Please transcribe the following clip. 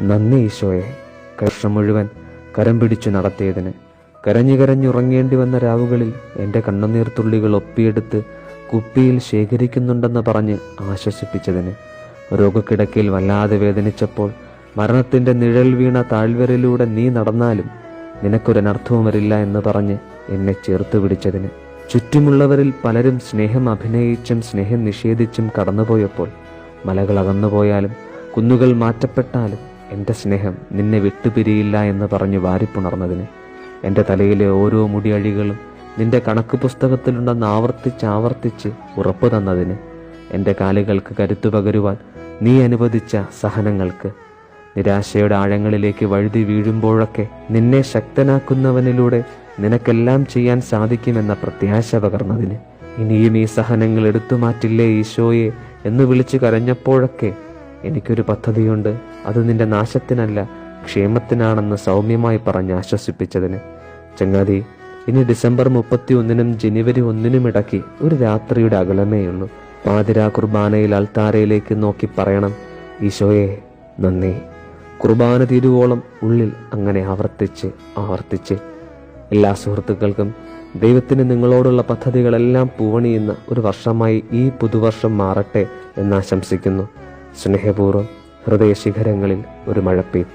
നന്ദി ഈശോയെ, വർഷം മുഴുവൻ കരം പിടിച്ചു നടത്തിയതിന്, കരഞ്ഞു കരഞ്ഞുറങ്ങേണ്ടി വന്ന രാവുകളിൽ എൻ്റെ കണ്ണുനീർത്തുള്ളികൾ ഒപ്പിയെടുത്ത് കുപ്പിയിൽ ശേഖരിക്കുന്നുണ്ടെന്ന് പറഞ്ഞ് ആശ്വസിപ്പിച്ചതിന്, രോഗക്കിടക്കയിൽ വല്ലാതെ വേദനിച്ചപ്പോൾ മരണത്തിൻ്റെ നിഴൽ വീണ താഴ്വരയിലൂടെ നീ നടന്നാലും നിനക്കൊരനർത്ഥവും വരില്ല എന്ന് പറഞ്ഞ് എന്നെ ചേർത്ത് പിടിച്ചതിന്, ചുറ്റുമുള്ളവരിൽ പലരും സ്നേഹം അഭിനയിച്ചും സ്നേഹം നിഷേധിച്ചും കടന്നുപോയപ്പോൾ മലകൾ അകന്നുപോയാലും കുന്നുകൾ മാറ്റപ്പെട്ടാലും എൻ്റെ സ്നേഹം നിന്നെ വിട്ടുപിരിയില്ല എന്ന് പറഞ്ഞു വാരിപ്പുണർന്നതിന്, എൻ്റെ തലയിലെ ഓരോ മുടിയഴികളും നിന്റെ കണക്ക് പുസ്തകത്തിലുണ്ടെന്ന് ആവർത്തിച്ച് ഉറപ്പു തന്നതിന്, എൻ്റെ കാലുകൾക്ക് കരുത്തു പകരുവാൻ നീ അനുവദിച്ച സഹനങ്ങൾക്ക്, നിരാശയുടെ ആഴങ്ങളിലേക്ക് വഴുതി വീഴുമ്പോഴൊക്കെ നിന്നെ ശക്തനാക്കുന്നവനിലൂടെ നിനക്കെല്ലാം ചെയ്യാൻ സാധിക്കുമെന്ന പ്രത്യാശ പകർന്നതിന്, ഇനിയും ഈ സഹനങ്ങൾ എടുത്തു മാറ്റില്ലേ ഈശോയെ എന്ന് വിളിച്ചു കരഞ്ഞപ്പോഴൊക്കെ എനിക്കൊരു പദ്ധതിയുണ്ട്, അത് നിന്റെ നാശത്തിനല്ല ക്ഷേമത്തിനാണെന്ന് സൗമ്യമായി പറഞ്ഞ് ആശ്വസിപ്പിച്ചതിന്, ചങ്ങാതി ഇനി ഡിസംബർ 31-നും ജനുവരി 1-നും ഇടയ്ക്ക് ഒരു രാത്രിയുടെ അകലമേയുള്ളൂ. പാതിരാ കുർബാനയിൽ അൾത്താരയിലേക്ക് നോക്കി പറയണം, ഈശോയെ നന്ദി. കുർബാന തീരുവോളം ഉള്ളിൽ അങ്ങനെ ആവർത്തിച്ച് എല്ലാ സുഹൃത്തുക്കൾക്കും ദൈവത്തിന് നിങ്ങളോടുള്ള പദ്ധതികളെല്ലാം പൂവണിയുന്ന ഒരു വർഷമായി ഈ പുതുവർഷം മാറട്ടെ എന്നാശംസിക്കുന്നു. സ്നേഹപൂർവ്വം, ഹൃദയശിഖരങ്ങളിൽ ഒരു മഴപ്പെയ്യും.